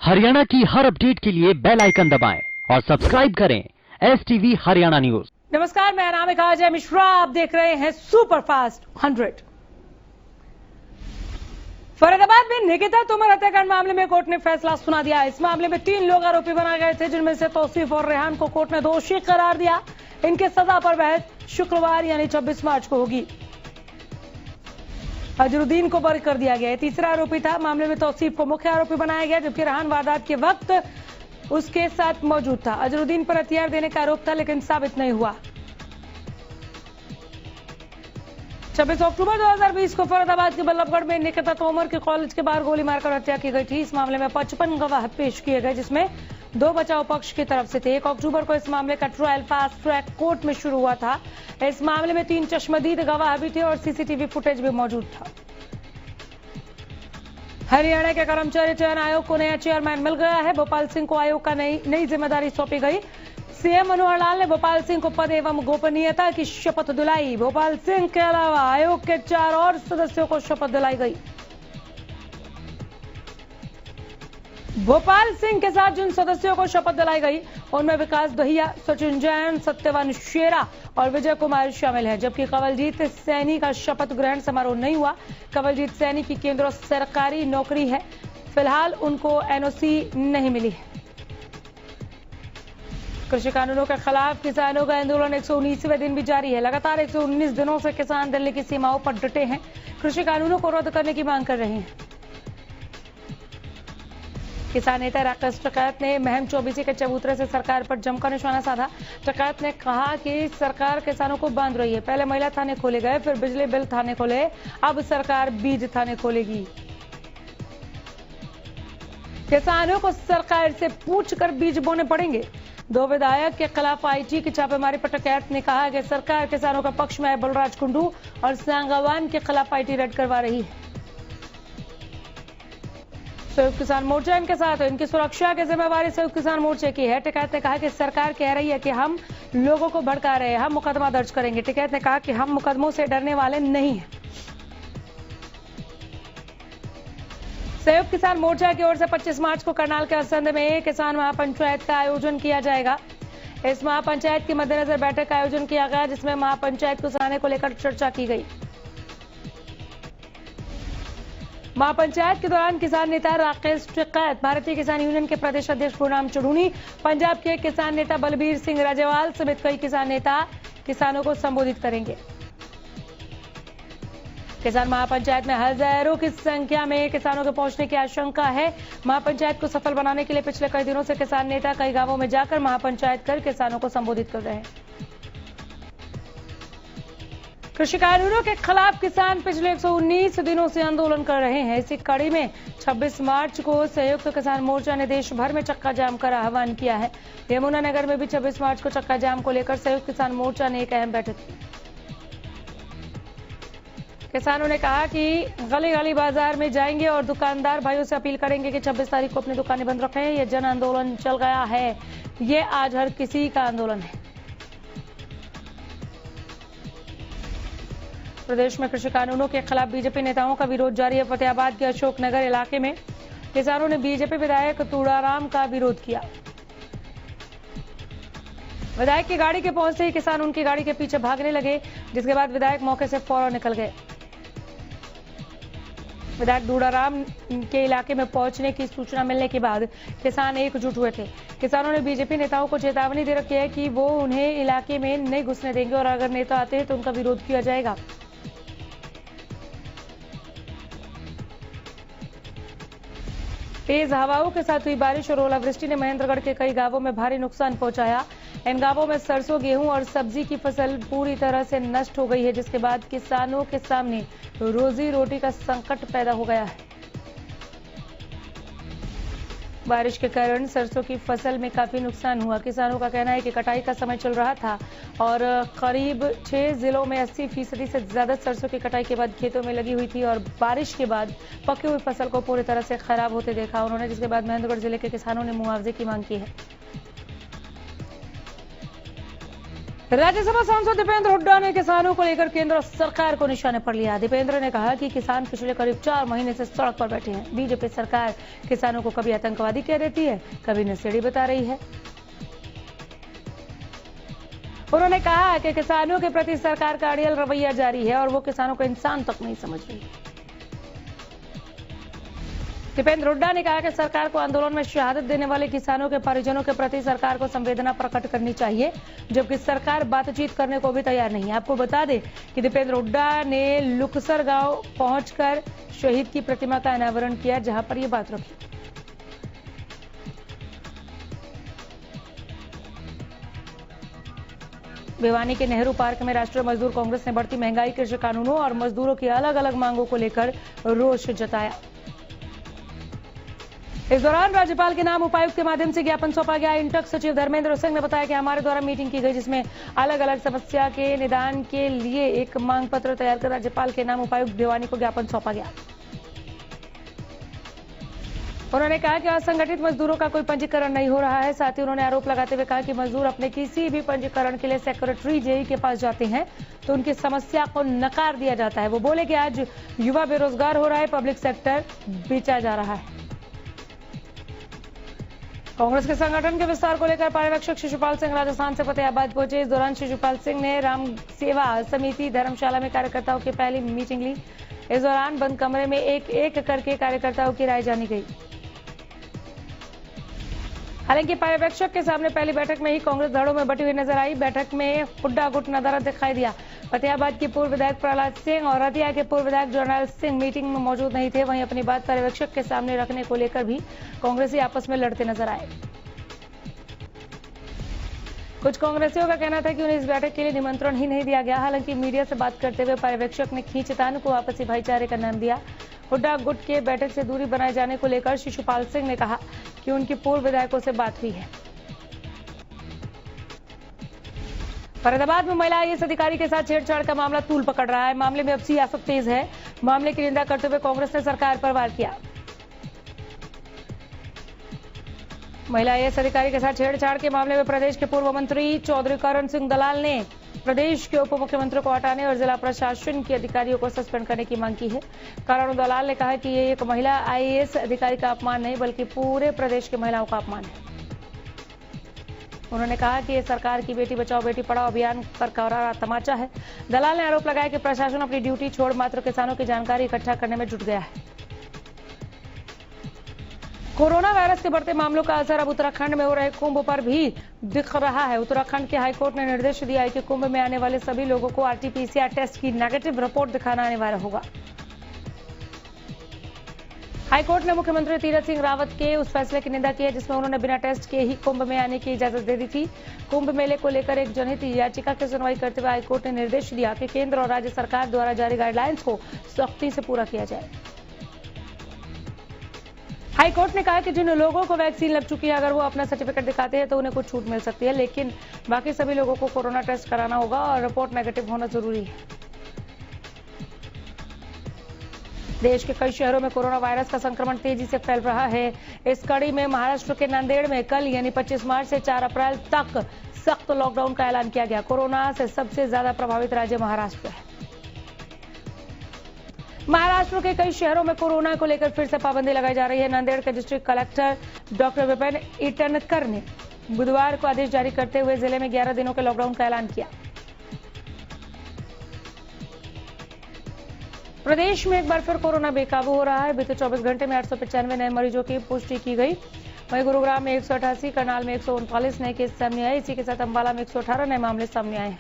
हरियाणा की हर अपडेट के लिए बेल आइकन दबाएं और सब्सक्राइब करें STV हरियाणा न्यूज। नमस्कार, मेरा नाम है अजय मिश्रा। आप देख रहे हैं सुपरफास्ट 100। फरीदाबाद में निकिता तोमर हत्याकांड मामले में कोर्ट ने फैसला सुना दिया। इस मामले में 3 लोग आरोपी बनाए गए थे, जिनमें से तौसीफ और रेहान को कोर्ट ने दोषी करार दिया। इनके सजा पर बहस शुक्रवार यानी 26 मार्च को होगी। अजरुद्दीन को बरी कर दिया गया। तीसरा आरोपी था। मामले में तौसीफ को मुख्य आरोपी बनाया गया, जबकि रेहान वारदात के वक्त उसके साथ मौजूद था। अजरुद्दीन पर हथियार देने का आरोप था, लेकिन साबित नहीं हुआ। 26 अक्टूबर 2020 को फरीदाबाद के बल्लभगढ़ में निकिता तोमर के कॉलेज के बाहर गोली मारकर हत्या की गई थी। इस मामले में 55 गवाह पेश किए गए, जिसमें 2 बचाव पक्ष की तरफ से थे। 1 अक्टूबर को इस मामले का ट्रायल फास्ट ट्रैक कोर्ट में शुरू हुआ था। इस मामले में 3 चश्मदीद गवाह भी थे और सीसीटीवी फुटेज भी मौजूद था। हरियाणा के कर्मचारी चयन आयोग को नया चेयरमैन मिल गया है। भोपाल सिंह को आयोग का नई जिम्मेदारी सौंपी गई। सीएम मनोहर लाल ने भोपाल सिंह को पद एवं गोपनीयता की शपथ दिलाई। भोपाल सिंह के अलावा आयोग के 4 और सदस्यों को शपथ दिलाई गई। भोपाल सिंह के साथ जिन सदस्यों को शपथ दिलाई गई, उनमें विकास दहिया, सचिन जैन, सत्यवान शेरा और विजय कुमार शामिल हैं, जबकि कंवलजीत सैनी का शपथ ग्रहण समारोह नहीं हुआ। कंवलजीत सैनी की केंद्र सरकारी नौकरी है। फिलहाल उनको एनओसी नहीं मिली है। कृषि कानूनों के खिलाफ किसानों का आंदोलन 119वें दिन भी जारी है। लगातार 119 दिनों से किसान दिल्ली की सीमाओं पर डटे हैं। कृषि कानूनों को रद्द करने की मांग कर रहे हैं। किसान नेता राकेश टिकैत ने महम चौबीसी के चबूतरे से सरकार पर जमकर निशाना साधा। टिकैत ने कहा कि सरकार किसानों को बांध रही है। पहले महिला थाने खोले गए, फिर बिजली बिल थाने खोले, अब सरकार बीज थाने खोलेगी। किसानों को सरकार से पूछकर बीज बोने पड़ेंगे। 2 विधायक के खिलाफ आईटी की छापेमारी पर टिकैत ने कहा कि सरकार किसानों का पक्ष में है। बलराज कुंडू और सांगवान के खिलाफ आईटी रेड करवा रही है। संयुक्त किसान मोर्चा इनके साथ है। इनकी सुरक्षा की जिम्मेवारी संयुक्त किसान मोर्चे की है। टिकैत ने कहा कि सरकार कह रही है कि हम लोगों को भड़का रहे हैं, हम मुकदमा दर्ज करेंगे। टिकैत ने कहा कि हम मुकदमों से डरने वाले नहीं हैं। संयुक्त किसान मोर्चा की ओर से 25 मार्च को करनाल के असंध में किसान महापंचायत का आयोजन किया जाएगा। इस महापंचायत के मद्देनजर बैठक का आयोजन किया गया, जिसमें महापंचायत को सराहने को लेकर चर्चा की गई। महापंचायत के दौरान किसान नेता राकेश टिकैत, भारतीय किसान यूनियन के प्रदेश अध्यक्ष गुरनाम चढ़ूनी, पंजाब के किसान नेता बलबीर सिंह राजेवाल समेत कई किसान नेता किसानों को संबोधित करेंगे। किसान महापंचायत में हजारों की संख्या में किसानों के पहुंचने की आशंका है। महापंचायत को सफल बनाने के लिए पिछले कई दिनों से किसान नेता कई गांवों में जाकर महापंचायत कर किसानों को संबोधित कर रहे हैं। कृषि कानूनों के खिलाफ किसान पिछले 119 दिनों से आंदोलन कर रहे हैं। इसी कड़ी में 26 मार्च को संयुक्त किसान मोर्चा ने देश भर में चक्का जाम कर आह्वान किया है। यमुनानगर में भी 26 मार्च को चक्का जाम को लेकर संयुक्त किसान मोर्चा ने एक अहम बैठक की। किसानों ने कहा कि गली गली बाजार में जाएंगे और दुकानदार भाइयों से अपील करेंगे कि 26 तारीख को अपनी दुकानें बंद रखें। यह जन आंदोलन चल गया है। ये आज हर किसी का आंदोलन है। प्रदेश में कृषि कानूनों के खिलाफ बीजेपी नेताओं का विरोध जारी है। फतेहाबाद के अशोकनगर इलाके में किसानों ने बीजेपी विधायक तूड़ाराम का विरोध किया। विधायक की गाड़ी के पहुंचते ही किसान उनकी गाड़ी के पीछे भागने लगे, जिसके बाद विधायक मौके से फौरन निकल गए। विधायक तूड़ाराम के इलाके में पहुंचने की सूचना मिलने के बाद किसान एकजुट हुए थे। किसानों ने बीजेपी नेताओं को चेतावनी दे रखी है कि वो उन्हें इलाके में नहीं घुसने देंगे और अगर नेता आते हैं तो उनका विरोध किया जाएगा। तेज हवाओं के साथ हुई बारिश और ओलावृष्टि ने महेंद्रगढ़ के कई गांवों में भारी नुकसान पहुंचाया। इन गांवों में सरसों, गेहूं और सब्जी की फसल पूरी तरह से नष्ट हो गई है, जिसके बाद किसानों के सामने रोजी रोटी का संकट पैदा हो गया है। बारिश के कारण सरसों की फसल में काफी नुकसान हुआ। किसानों का कहना है कि कटाई का समय चल रहा था और करीब 6 जिलों में 80% से ज्यादा सरसों की कटाई के बाद खेतों में लगी हुई थी और बारिश के बाद पकी हुई फसल को पूरी तरह से खराब होते देखा उन्होंने, जिसके बाद महेंद्रगढ़ जिले के किसानों ने मुआवजे की मांग की है। राज्यसभा सांसद दीपेंद्र हुड्डा ने किसानों को लेकर केंद्र सरकार को निशाने पर लिया। दीपेंद्र ने कहा कि किसान पिछले करीब 4 महीने से सड़क पर बैठे हैं। बीजेपी सरकार किसानों को कभी आतंकवादी कह देती है, कभी नशेड़ी बता रही है। उन्होंने कहा कि किसानों के प्रति सरकार का अड़ियल रवैया जारी है और वो किसानों को इंसान तक नहीं समझ रही। दीपेंद्र हुड्डा ने कहा कि सरकार को आंदोलन में शहादत देने वाले किसानों के परिजनों के प्रति सरकार को संवेदना प्रकट करनी चाहिए, जबकि सरकार बातचीत करने को भी तैयार नहीं है। आपको बता दें कि दीपेंद्र हुड्डा ने लुकसर गांव पहुंचकर शहीद की प्रतिमा का अनावरण किया, जहां पर यह बात रखी। भिवानी के नेहरू पार्क में राष्ट्रीय मजदूर कांग्रेस ने बढ़ती महंगाई, कृषि कानूनों और मजदूरों की अलग अलग मांगों को लेकर रोष जताया। इस दौरान राज्यपाल के नाम उपायुक्त के माध्यम से ज्ञापन सौंपा गया। इंटक सचिव धर्मेंद्र सिंह ने बताया कि हमारे द्वारा मीटिंग की गई, जिसमें अलग अलग समस्या के निदान के लिए एक मांग पत्र तैयार कर राज्यपाल के नाम उपायुक्त भिवानी को ज्ञापन सौंपा गया। उन्होंने कहा कि असंगठित मजदूरों का कोई पंजीकरण नहीं हो रहा है। साथ ही उन्होंने आरोप लगाते हुए कहा कि मजदूर अपने किसी भी पंजीकरण के लिए सेक्रेटरी जेई के पास जाते हैं तो उनकी समस्या को नकार दिया जाता है। वो बोले कि आज युवा बेरोजगार हो रहा है, पब्लिक सेक्टर बेचा जा रहा है। कांग्रेस के संगठन के विस्तार को लेकर पर्यवेक्षक शिशुपाल सिंह राजस्थान से फतेहाबाद पहुंचे। इस दौरान शिशुपाल सिंह ने राम सेवा समिति धर्मशाला में कार्यकर्ताओं की पहली मीटिंग ली। इस दौरान बंद कमरे में एक एक करके कार्यकर्ताओं की राय जानी गई। हालांकि पर्यवेक्षक के सामने पहली बैठक में ही कांग्रेस धड़ों में बटी हुई नजर आई। बैठक में हुड्डा गुट नजारा दिखाई दिया। फतेहाबाद के पूर्व विधायक प्रहलाद सिंह और रतिया के पूर्व विधायक जर्नैल सिंह मीटिंग में मौजूद नहीं थे। वहीं अपनी बात पर्यवेक्षक के सामने रखने को लेकर भी कांग्रेसी आपस में लड़ते नजर आए। कुछ कांग्रेसियों का कहना था कि उन्हें इस बैठक के लिए निमंत्रण ही नहीं दिया गया। हालांकि मीडिया से बात करते हुए पर्यवेक्षक ने खींचतान को आपसी भाईचारे का नाम दिया। हुड्डा गुट के बैठक से दूरी बनाए जाने को लेकर शिशुपाल सिंह ने कहा कि उनकी पूर्व विधायकों से बात हुई है। फरीदाबाद में महिला आईएएस अधिकारी के साथ छेड़छाड़ का मामला तूल पकड़ रहा है। मामले में अब सियासत तेज है। मामले की निंदा करते हुए कांग्रेस ने सरकार पर वार किया। महिला आईएएस अधिकारी के साथ छेड़छाड़ के मामले में प्रदेश के पूर्व मंत्री चौधरी करण सिंह दलाल ने प्रदेश के उप मुख्यमंत्री को हटाने और जिला प्रशासन के अधिकारियों को सस्पेंड करने की मांग की है। करण दलाल ने कहा कि ये एक महिला आईएएस अधिकारी का अपमान नहीं, बल्कि पूरे प्रदेश की महिलाओं का अपमान है। उन्होंने कहा कि ये सरकार की बेटी बचाओ बेटी पढ़ाओ अभियान पर करारा तमाचा है। दलाल ने आरोप लगाया कि प्रशासन अपनी ड्यूटी छोड़ मात्र किसानों की जानकारी इकट्ठा करने में जुट गया है। कोरोना वायरस के बढ़ते मामलों का असर अब उत्तराखंड में हो रहे कुंभ पर भी दिख रहा है। उत्तराखंड के हाईकोर्ट ने निर्देश दिया है कि कुंभ में आने वाले सभी लोगों को आरटी-पीसीआर टेस्ट की नेगेटिव रिपोर्ट दिखाना अनिवार्य होगा। हाईकोर्ट ने मुख्यमंत्री तीरथ सिंह रावत के उस फैसले की निंदा की है, जिसमें उन्होंने बिना टेस्ट के ही कुंभ में आने की इजाजत दे दी थी। कुंभ मेले को लेकर एक जनहित याचिका की सुनवाई करते हुए हाईकोर्ट ने निर्देश दिया कि केंद्र और राज्य सरकार द्वारा जारी गाइडलाइंस को सख्ती से पूरा किया जाए। हाईकोर्ट ने कहा कि जिन लोगों को वैक्सीन लग चुकी है, अगर वो अपना सर्टिफिकेट दिखाते हैं तो उन्हें कुछ छूट मिल सकती है, लेकिन बाकी सभी लोगों को कोरोना टेस्ट कराना होगा और रिपोर्ट नेगेटिव होना जरूरी है। देश के कई शहरों में कोरोना वायरस का संक्रमण तेजी से फैल रहा है। इस कड़ी में महाराष्ट्र के नांदेड़ में कल यानी 25 मार्च से 4 अप्रैल तक सख्त लॉकडाउन का ऐलान किया गया। कोरोना से सबसे ज्यादा प्रभावित राज्य महाराष्ट्र है। महाराष्ट्र के कई शहरों में कोरोना को लेकर फिर से पाबंदी लगाई जा रही है। नांदेड़ के district collector doctor Vipin Itankar ने बुधवार को आदेश जारी करते हुए जिले में 11 दिनों के लॉकडाउन का ऐलान किया। प्रदेश में एक बार फिर कोरोना बेकाबू हो रहा है। बीते 24 घंटे में 895 नए मरीजों की पुष्टि की गई। वहीं गुरुग्राम में 188, करनाल में 139 नए केस सामने आए। इसी के साथ अंबाला में 118 नए मामले सामने आए हैं।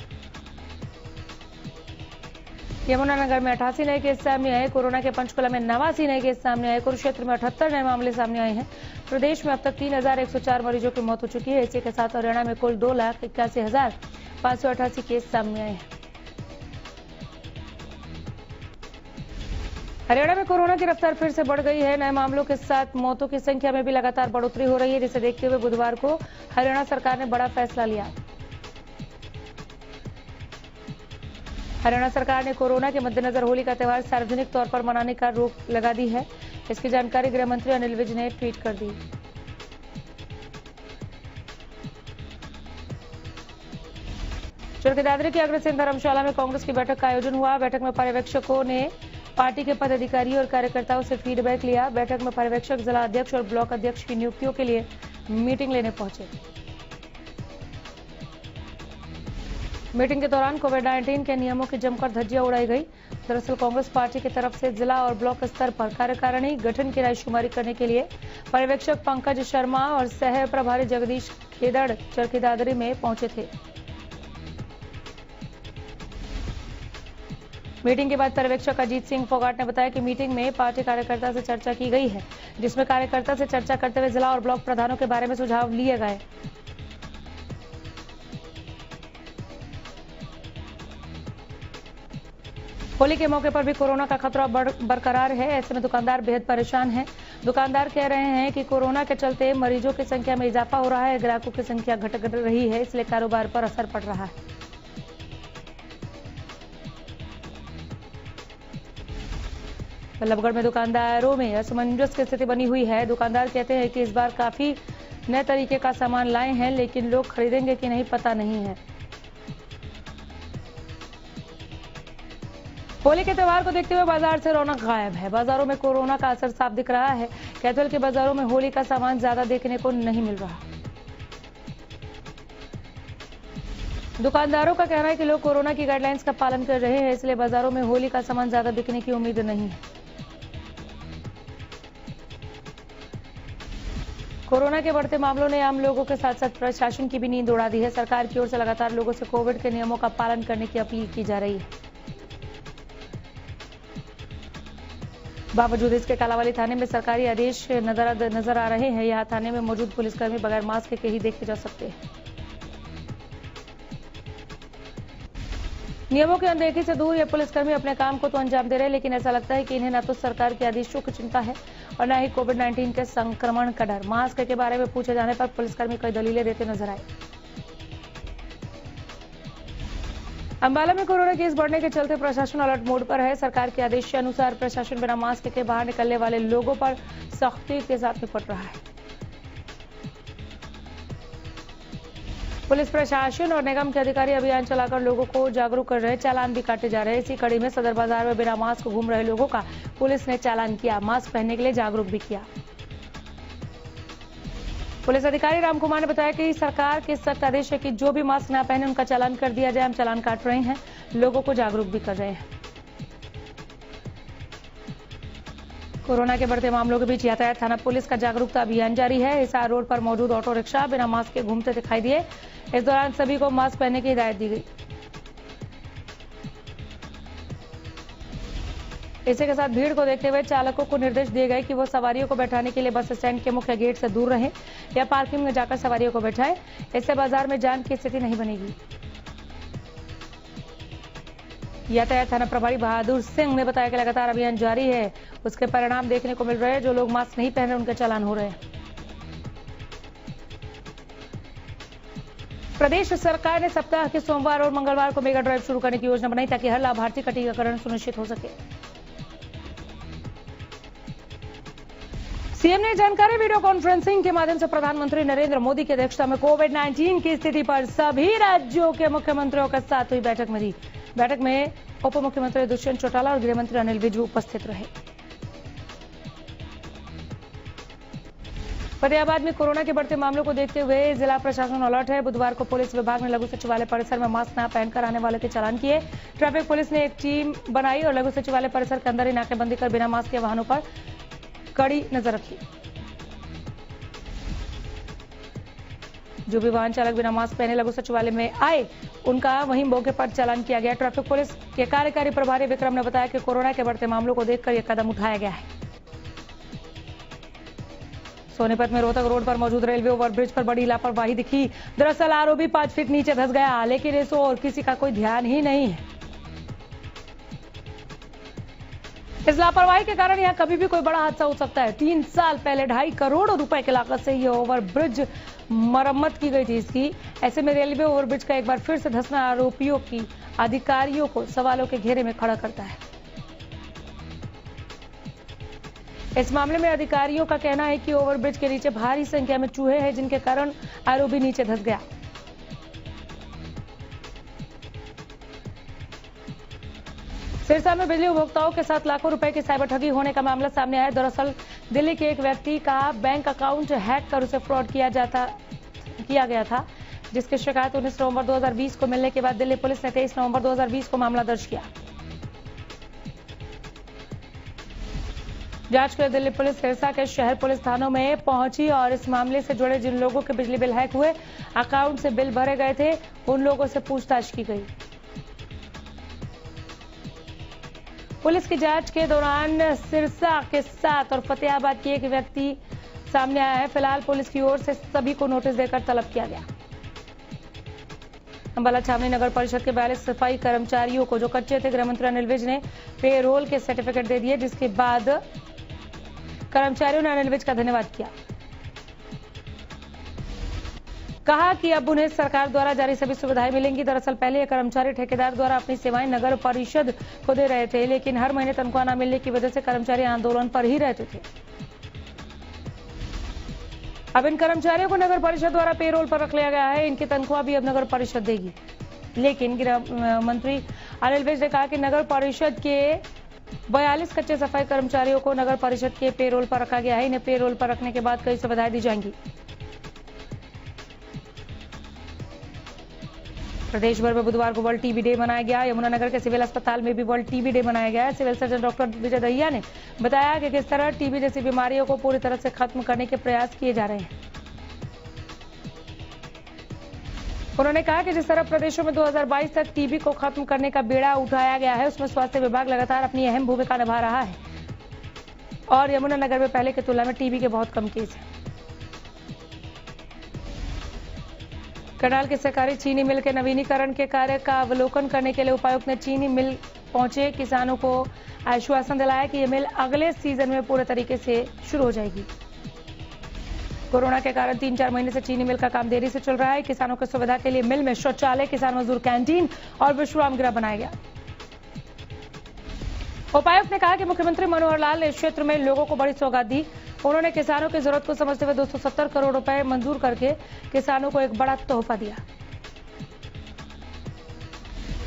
यमुनानगर में 88 नए केस सामने आए। कोरोना के पंचकुला में 89 नए केस सामने आए। कुरुक्षेत्र में 78 नए मामले सामने आए हैं। प्रदेश में अब तक 3104 मरीजों की मौत हो चुकी है। इसी के साथ हरियाणा में कुल 2,81,588 केस सामने आए हैं। हरियाणा में कोरोना की रफ्तार फिर से बढ़ गई है। नए मामलों के साथ मौतों की संख्या में भी लगातार बढ़ोतरी हो रही है, जिसे देखते हुए बुधवार को हरियाणा सरकार ने बड़ा फैसला लिया। हरियाणा सरकार ने कोरोना के मद्देनजर होली का त्यौहार सार्वजनिक तौर पर मनाने का रोक लगा दी है। इसकी जानकारी गृह मंत्री अनिल विज ने ट्वीट कर दी। चरखी की अग्रसेन धर्मशाला में कांग्रेस की बैठक का आयोजन हुआ। बैठक में पर्यवेक्षकों ने पार्टी के पदाधिकारियों और कार्यकर्ताओं से फीडबैक लिया। बैठक में पर्यवेक्षक, जिला अध्यक्ष और ब्लॉक अध्यक्ष की नियुक्तियों के लिए मीटिंग लेने पहुंचे। मीटिंग के दौरान कोविड-19 के नियमों की जमकर धज्जियां उड़ाई गई। दरअसल कांग्रेस पार्टी की तरफ से जिला और ब्लॉक स्तर पर कार्यकारिणी गठन की रायशुमारी करने के लिए पर्यवेक्षक पंकज शर्मा और सह प्रभारी जगदीश खेदड़ चरखी दादरी में पहुंचे थे। मीटिंग के बाद पर्यवेक्षक अजीत सिंह फोगाट ने बताया कि मीटिंग में पार्टी कार्यकर्ता से चर्चा की गई है, जिसमें कार्यकर्ता से चर्चा करते हुए जिला और ब्लॉक प्रधानों के बारे में सुझाव लिए गए। होली के मौके पर भी कोरोना का खतरा बरकरार है। ऐसे में दुकानदार बेहद परेशान हैं। दुकानदार कह रहे हैं कि कोरोना के चलते मरीजों की संख्या में इजाफा हो रहा है, ग्राहकों की संख्या घट रही है, इसलिए कारोबार पर असर पड़ रहा है। बल्लभगढ़ में दुकानदारों में असमंजस की स्थिति बनी हुई है। दुकानदार कहते हैं कि इस बार काफी नए तरीके का सामान लाए हैं, लेकिन लोग खरीदेंगे कि नहीं पता नहीं है। होली के त्योहार को देखते हुए बाजार से रौनक गायब है। बाजारों में कोरोना का असर साफ दिख रहा है। कैथल के बाजारों में होली का सामान ज्यादा देखने को नहीं मिल रहा। दुकानदारों का कहना है कि लोग कोरोना की गाइडलाइंस का पालन कर रहे हैं, इसलिए बाजारों में होली का सामान ज्यादा बिकने की उम्मीद नहीं है। कोरोना के बढ़ते मामलों ने आम लोगों के साथ साथ प्रशासन की भी नींद उड़ा दी है। सरकार की ओर से लगातार लोगों से कोविड के नियमों का पालन करने की अपील की जा रही है। बावजूद इसके कालावाली थाने में सरकारी आदेश नजर आ रहे हैं। यहाँ थाने में मौजूद पुलिसकर्मी बगैर मास्क के ही देखे जा सकते हैं। नियमों की अनदेखी से दूर ये पुलिसकर्मी अपने काम को तो अंजाम दे रहे हैं, लेकिन ऐसा लगता है कि इन्हें न तो सरकार के आदेशों की चिंता है और न ही कोविड-19 के संक्रमण का डर। मास्क के बारे में पूछे जाने पर पुलिसकर्मी कई दलीलें देते नजर आए। अंबाला में कोरोना केस बढ़ने के चलते प्रशासन अलर्ट मोड पर है। सरकार के आदेश के अनुसार प्रशासन बिना मास्क के बाहर निकलने वाले लोगों पर सख्ती के साथ निपट रहा है। पुलिस प्रशासन और निगम के अधिकारी अभियान चलाकर लोगों को जागरूक कर रहे हैं। चालान भी काटे जा रहे हैं। इसी कड़ी में सदर बाजार में बिना मास्क घूम रहे लोगों का पुलिस ने चालान किया, मास्क पहनने के लिए जागरूक भी किया। पुलिस अधिकारी राम कुमार ने बताया कि सरकार के सख्त आदेश है कि जो भी मास्क ना पहने उनका चालान कर दिया जाए। हम चालान काट रहे हैं, लोगों को जागरूक भी कर रहे हैं। कोरोना के बढ़ते मामलों के बीच यातायात थाना पुलिस का जागरूकता अभियान जारी है। हिसार रोड पर मौजूद ऑटो रिक्शा बिना मास्क के घूमते दिखाई दिए। इस दौरान सभी को मास्क पहनने की हिदायत दी गई। इसी के साथ भीड़ को देखते हुए चालकों को निर्देश दिए गए कि वो सवारियों को बैठाने के लिए बस स्टैंड के मुख्य गेट से दूर रहें या पार्किंग में जाकर सवारियों को बैठाएं। इससे बाजार में जाम की स्थिति नहीं बनेगी। यातायात थाना प्रभारी बहादुर सिंह ने बताया कि लगातार अभियान जारी है, उसके परिणाम देखने को मिल रहे हैं। जो लोग मास्क नहीं पहन रहे उनके चालान हो रहे हैं। प्रदेश सरकार ने सप्ताह के सोमवार और मंगलवार को मेगा ड्राइव शुरू करने की योजना बनाई ताकि हर लाभार्थी का टीकाकरण सुनिश्चित हो सके। सीएम ने जानकारी वीडियो कॉन्फ्रेंसिंग के माध्यम से प्रधानमंत्री नरेंद्र मोदी की अध्यक्षता में कोविड-19 की स्थिति पर सभी राज्यों के मुख्यमंत्रियों के साथ हुई बैठक में दी। बैठक में उप मुख्यमंत्री दुष्यंत चौटाला और गृहमंत्री अनिल विज उपस्थित रहे। फतेहाबाद में कोरोना के बढ़ते मामलों को देखते हुए जिला प्रशासन अलर्ट है। बुधवार को पुलिस विभाग ने लघु सचिवालय परिसर में मास्क न पहनकर आने वाले के चालान किए। ट्रैफिक पुलिस ने एक टीम बनाई और लघु सचिवालय परिसर के अंदर ही नाकेबंदी कर बिना मास्क के वाहनों पर कड़ी नजर रखी। जो भी वाहन चालक बिना मास्क पहने लघु सचिवालय में आए उनका वहीं मौके पर चालान किया गया। ट्रैफिक पुलिस के कार्यकारी प्रभारी विक्रम ने बताया कि कोरोना के बढ़ते मामलों को देखकर यह कदम उठाया गया है। सोनीपत में रोहतक रोड पर मौजूद रेलवे ओवरब्रिज पर बड़ी लापरवाही दिखी। दरअसल आरओबी 5 फीट नीचे धंस गया, लेकिन इस ओर किसी का कोई ध्यान ही नहीं है। इस लापरवाही के कारण यहाँ कभी भी कोई बड़ा हादसा हो सकता है। 3 साल पहले 2.5 करोड़ रुपए की लागत से यह ओवरब्रिज मरम्मत की गई थी इसकी। ऐसे में रेलवे ओवरब्रिज का एक बार फिर से धंसना आरोपियों की अधिकारियों को सवालों के घेरे में खड़ा करता है। इस मामले में अधिकारियों का कहना है कि ओवरब्रिज के नीचे भारी संख्या में चूहे हैं, जिनके कारण आरओबी नीचे धंस गया। सिरसा में बिजली उपभोक्ताओं के साथ लाखों रुपए की साइबर ठगी होने का मामला सामने आया। दरअसल दिल्ली के एक व्यक्ति का बैंक अकाउंट हैक कर उसे फ्रॉड किया गया था, जिसकी शिकायत 19 नवंबर 2020 को मिलने के बाद दिल्ली पुलिस ने 23 नवंबर 2020 को मामला दर्ज किया। जांच के लिए दिल्ली पुलिस सिरसा के शहर पुलिस थानों में पहुंची और इस मामले से जुड़े जिन लोगों के बिजली बिल हैक हुए, अकाउंट से बिल भरे गए थे, उन लोगों से पूछताछ की गई। पुलिस की जांच के दौरान सिरसा के साथ और फतेहाबाद की एक व्यक्ति सामने आया है। फिलहाल पुलिस की ओर से सभी को नोटिस देकर तलब किया गया। अंबाला छावनी नगर परिषद के 42 सफाई कर्मचारियों को जो कच्चे थे, गृह मंत्री अनिल विज ने पेरोल के सर्टिफिकेट दे दिए, जिसके बाद कर्मचारियों ने अनिल विज का धन्यवाद किया। कहा कि अब उन्हें सरकार द्वारा जारी सभी सुविधाएं मिलेंगी। दरअसल पहले ये कर्मचारी ठेकेदार द्वारा अपनी सेवाएं नगर परिषद को दे रहे थे, लेकिन हर महीने तनख्वाह न मिलने की वजह से कर्मचारी आंदोलन पर ही रहते थे। अब इन कर्मचारियों को नगर परिषद द्वारा पेरोल पर रख लिया गया है। इनकी तनख्वाह भी अब नगर परिषद देगी। लेकिन गृह मंत्री अनिल विज ने कहा कि नगर परिषद के 42 कच्चे सफाई कर्मचारियों को नगर परिषद के पेरोल पर रखा गया है। इन्हें पेरोल पर रखने के बाद कई सुविधाएं दी जाएंगी। प्रदेश भर में बुधवार को वर्ल्ड टीबी डे मनाया गया। यमुनानगर के सिविल अस्पताल में भी वर्ल्ड टीबी डे मनाया गया है। Civil surgeon doctor Vijay Dahiya ने बताया कि किस तरह टीबी जैसी बीमारियों को पूरी तरह से खत्म करने के प्रयास किए जा रहे हैं। उन्होंने कहा कि जिस तरह प्रदेशों में 2022 तक टीबी को खत्म करने का बेड़ा उठाया गया है, उसमें स्वास्थ्य विभाग लगातार अपनी अहम भूमिका निभा रहा है और यमुनानगर में पहले की तुलना में टीबी के बहुत कम केस हैं। करनाल के सहकारी चीनी मिल के नवीनीकरण के कार्य का अवलोकन करने के लिए उपायुक्त ने चीनी मिल पहुंचे किसानों को आश्वासन दिलाया कि यह मिल अगले सीजन में पूरे तरीके से शुरू हो जाएगी। कोरोना के कारण 3-4 महीने से चीनी मिल का काम देरी से चल रहा है। किसानों की सुविधा के लिए मिल में शौचालय, किसान मजदूर कैंटीन और विश्राम गृह बनाया गया। उपायुक्त ने कहा कि मुख्यमंत्री मनोहर लाल ने इस क्षेत्र में लोगों को बड़ी सौगात दी। उन्होंने किसानों की जरूरत को समझते हुए 270 करोड़ रुपए मंजूर करके किसानों को एक बड़ा तोहफा दिया।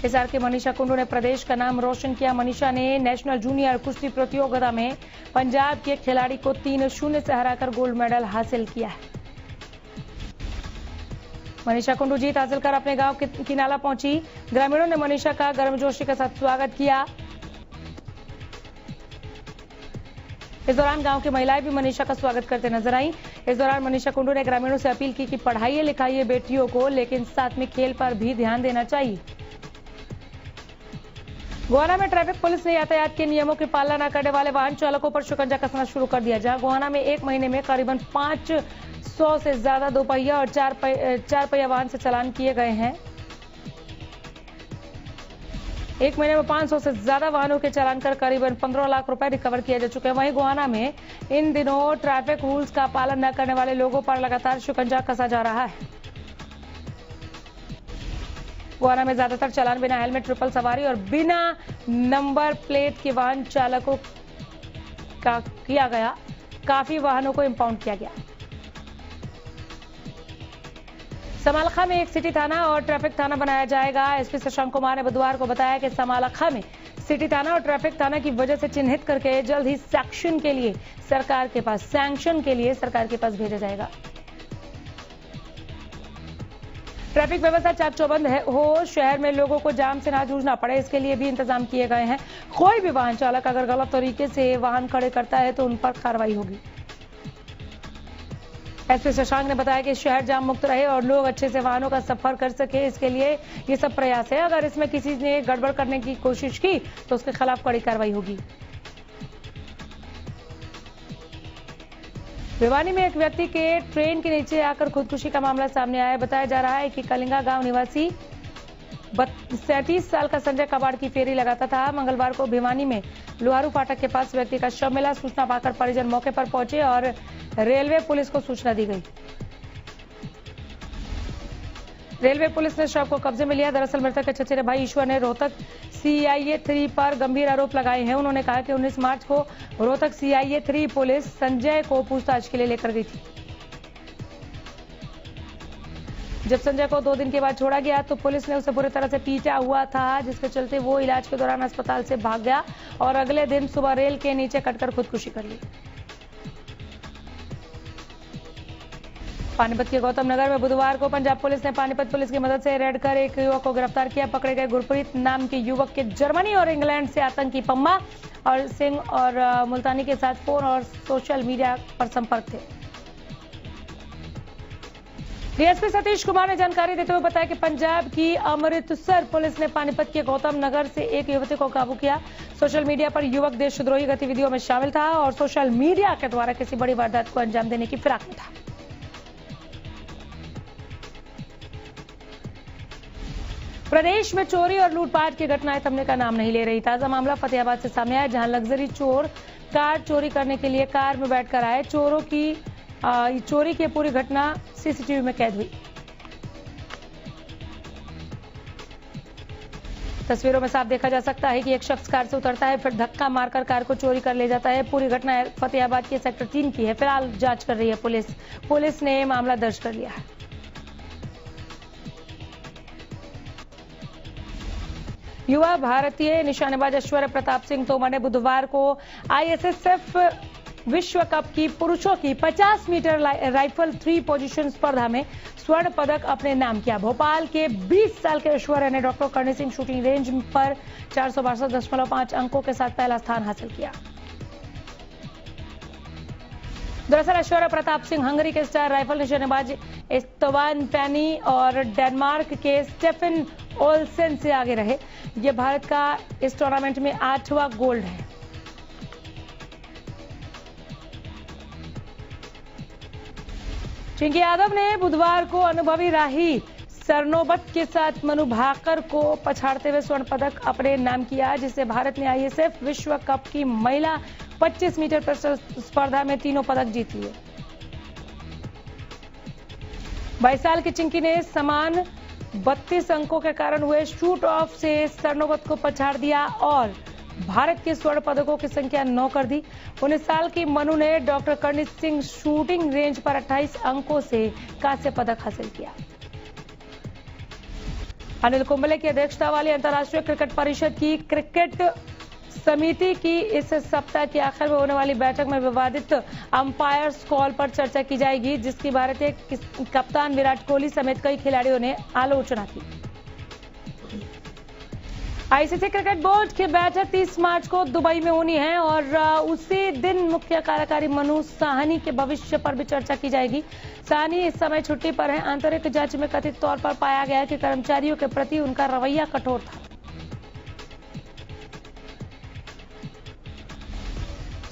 हिसार की मनीषा कुंडू ने प्रदेश का नाम रोशन किया। मनीषा ने नेशनल जूनियर कुश्ती प्रतियोगिता में पंजाब के खिलाड़ी को 3-0 से हराकर गोल्ड मेडल हासिल किया है। मनीषा कुंडू जीत हासिल कर अपने गांव किनाला पहुंची। ग्रामीणों ने मनीषा का गर्मजोशी के साथ स्वागत किया। इस दौरान गांव की महिलाएं भी मनीषा का स्वागत करते नजर आईं। इस दौरान मनीषा कुंडू ने ग्रामीणों से अपील की कि पढ़ाइए लिखाइए बेटियों को, लेकिन साथ में खेल पर भी ध्यान देना चाहिए। गोहाना में ट्रैफिक पुलिस ने यातायात के नियमों की पालना न करने वाले वाहन चालकों पर शिकंजा कसना शुरू कर दिया। जहां गोहाना में एक महीने में करीबन 500 से ज्यादा दोपहिया और चार पहिया वाहन से चालान किए गए हैं। एक महीने में 500 से ज्यादा वाहनों के चालान कर करीबन 15 लाख रुपए रिकवर किए जा चुके हैं। वहीं गोहाना में इन दिनों ट्रैफिक रूल्स का पालन न करने वाले लोगों पर लगातार शिकंजा कसा जा रहा है। गोहाना में ज्यादातर चालान बिना हेलमेट, ट्रिपल सवारी और बिना नंबर प्लेट के वाहन चालकों का किया गया। काफी वाहनों को इंपाउंड किया गया। समालखा में एक सिटी थाना और ट्रैफिक थाना बनाया जाएगा। एसपी शशांक कुमार ने बुधवार को बताया कि समालखा में सिटी थाना और ट्रैफिक थाना की वजह से चिन्हित करके जल्द ही सैंक्शन के लिए सरकार के पास भेजा जाएगा। ट्रैफिक व्यवस्था चाक चौबंद हो, शहर में लोगों को जाम से ना जूझना पड़े, इसके लिए भी इंतजाम किए गए हैं। कोई भी वाहन चालक अगर गलत तरीके से वाहन खड़े करता है तो उन पर कार्रवाई होगी। एसपी शशांक ने बताया कि शहर जाम मुक्त रहे और लोग अच्छे से वाहनों का सफर कर सके, इसके लिए ये सब प्रयास है। अगर इसमें किसी ने गड़बड़ करने की कोशिश की तो उसके खिलाफ कड़ी कार्रवाई होगी। भिवानी में एक व्यक्ति के ट्रेन के नीचे आकर खुदकुशी का मामला सामने आया। बताया जा रहा है कि कलिंगा गांव निवासी 37 साल का संजय कबाड़ की फेरी लगाता था। मंगलवार को भिवानी में लोहारू फाटक के पास व्यक्ति का शव मिला। सूचना पाकर परिजन मौके पर पहुंचे और रेलवे पुलिस को सूचना दी गई। रेलवे पुलिस ने शव को कब्जे में लिया। दरअसल मृतक के चचेरे भाई ईश्वर ने रोहतक CIA 3 पर गंभीर आरोप लगाए हैं। उन्होंने कहा कि 19 मार्च को रोहतक CIA 3 पुलिस संजय को पूछताछ के लिए लेकर गई थी। जब संजय को 2 दिन के बाद छोड़ा गया तो पुलिस ने उसे बुरी तरह से पीटा हुआ था, जिसके चलते वो इलाज के दौरान अस्पताल से भाग गया और अगले दिन सुबह रेल के नीचे कटकर खुदकुशी कर ली। पानीपत के गौतम नगर में बुधवार को पंजाब पुलिस ने पानीपत पुलिस की मदद से रेड कर एक युवक को गिरफ्तार किया। पकड़े गए गुरप्रीत नाम के युवक के जर्मनी और इंग्लैंड से आतंकी पम्मा और सिंह और मुल्तानी के साथ फोन और सोशल मीडिया पर संपर्क थे। डीएसपी सतीश कुमार ने जानकारी देते हुए बताया कि पंजाब की अमृतसर पुलिस ने पानीपत के गौतम नगर से एक युवती को काबू किया। सोशल मीडिया पर युवक देशद्रोही गतिविधियों में शामिल था और सोशल मीडिया के द्वारा किसी बड़ी वारदात को अंजाम देने की फिराक में था। प्रदेश में चोरी और लूटपाट की घटनाएं थमने का नाम नहीं ले रही। ताजा मामला फतेहाबाद से सामने आया, जहां लग्जरी चोर कार चोरी करने के लिए कार में बैठकर आए। चोरों की चोरी की पूरी घटना सीसीटीवी में कैद हुई। तस्वीरों में साफ देखा जा सकता है कि एक शख्स कार से उतरता है, फिर धक्का मारकर कार को चोरी कर ले जाता है। पूरी घटना फतेहाबाद के सेक्टर 3 की है। फिलहाल जांच कर रही है पुलिस ने मामला दर्ज कर लिया है। युवा भारतीय निशानेबाज ऐश्वर्य प्रताप सिंह तोमर ने बुधवार को आईएसएसएफ विश्व कप की पुरुषों की 50 मीटर राइफल 3 पोजीशन स्पर्धा में स्वर्ण पदक अपने नाम किया। भोपाल के 20 साल के ऐश्वर्य ने doctor Karni Singh shooting range पर 462.5 अंकों के साथ पहला स्थान हासिल किया। दरअसल ऐश्वर्य प्रताप सिंह हंगरी के स्टार राइफल निशानेबाज एस्तवान पैनी और डेनमार्क के स्टेफन ओल्सेन से आगे रहे। ये भारत का इस टूर्नामेंट में 8वां गोल्ड है। चिंकी यादव ने बुधवार को अनुभवी राही सरनोबत के साथ मनु भाकर को पछाड़ते हुए स्वर्ण पदक अपने नाम किया, जिससे भारत ने आईएसएफ विश्व कप की महिला 25 मीटर पिस्टल स्पर्धा में तीनों पदक जीत लिए। 22 साल की चिंकी ने समान 32 अंकों के कारण हुए शूट ऑफ से सरनोबत को पछाड़ दिया और भारत के स्वर्ण पदकों की संख्या 9 कर दी। 19 साल की मनु ने doctor Karni Singh shooting range पर 28 अंकों से कांस्य पदक हासिल किया। अनिल कुंबले की अध्यक्षता वाली अंतर्राष्ट्रीय क्रिकेट परिषद की क्रिकेट समिति की इस सप्ताह के आखिर में होने वाली बैठक में विवादित अंपायर्स कॉल पर चर्चा की जाएगी, जिसकी भारतीय कप्तान विराट कोहली समेत कई खिलाड़ियों ने आलोचना की। आईसीसी क्रिकेट बोर्ड की बैठक 30 मार्च को दुबई में होनी है और उसी दिन मुख्य कार्यकारी मनु साहनी के भविष्य पर भी चर्चा की जाएगी। साहनी इस समय छुट्टी पर हैं। आंतरिक जांच में कथित तौर पर पाया गया कि कर्मचारियों के प्रति उनका रवैया कठोर था।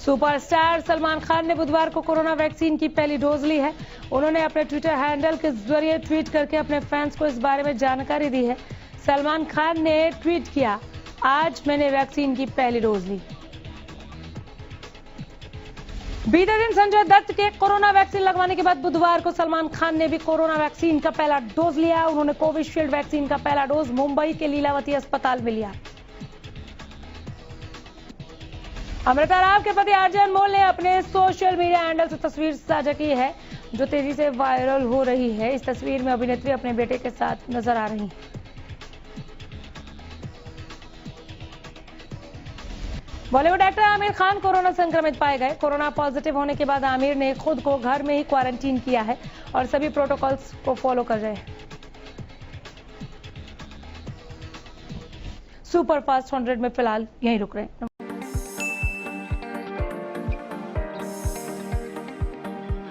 सुपरस्टार सलमान खान ने बुधवार को कोरोना वैक्सीन की पहली डोज ली है। उन्होंने अपने ट्विटर हैंडल के जरिए ट्वीट करके अपने फैंस को इस बारे में जानकारी दी है। सलमान खान ने ट्वीट किया, आज मैंने वैक्सीन की पहली डोज ली। बीते दिन संजय दत्त के कोरोना वैक्सीन लगवाने के बाद बुधवार को सलमान खान ने भी कोरोना वैक्सीन का पहला डोज लिया। उन्होंने कोविशील्ड वैक्सीन का पहला डोज मुंबई के लीलावती अस्पताल में लिया। अमृता राव के पति आरजे अनमोल ने अपने सोशल मीडिया हैंडल से तस्वीर साझा की है, जो तेजी से वायरल हो रही है। इस तस्वीर में अभिनेत्री अपने बेटे के साथ नजर आ रही है। बॉलीवुड एक्टर आमिर खान कोरोना संक्रमित पाए गए। कोरोना पॉजिटिव होने के बाद आमिर ने खुद को घर में ही क्वारंटीन किया है और सभी प्रोटोकॉल्स को फॉलो कर रहे हैं। सुपर फास्ट 100 में फिलहाल यहीं रुक रहे हैं।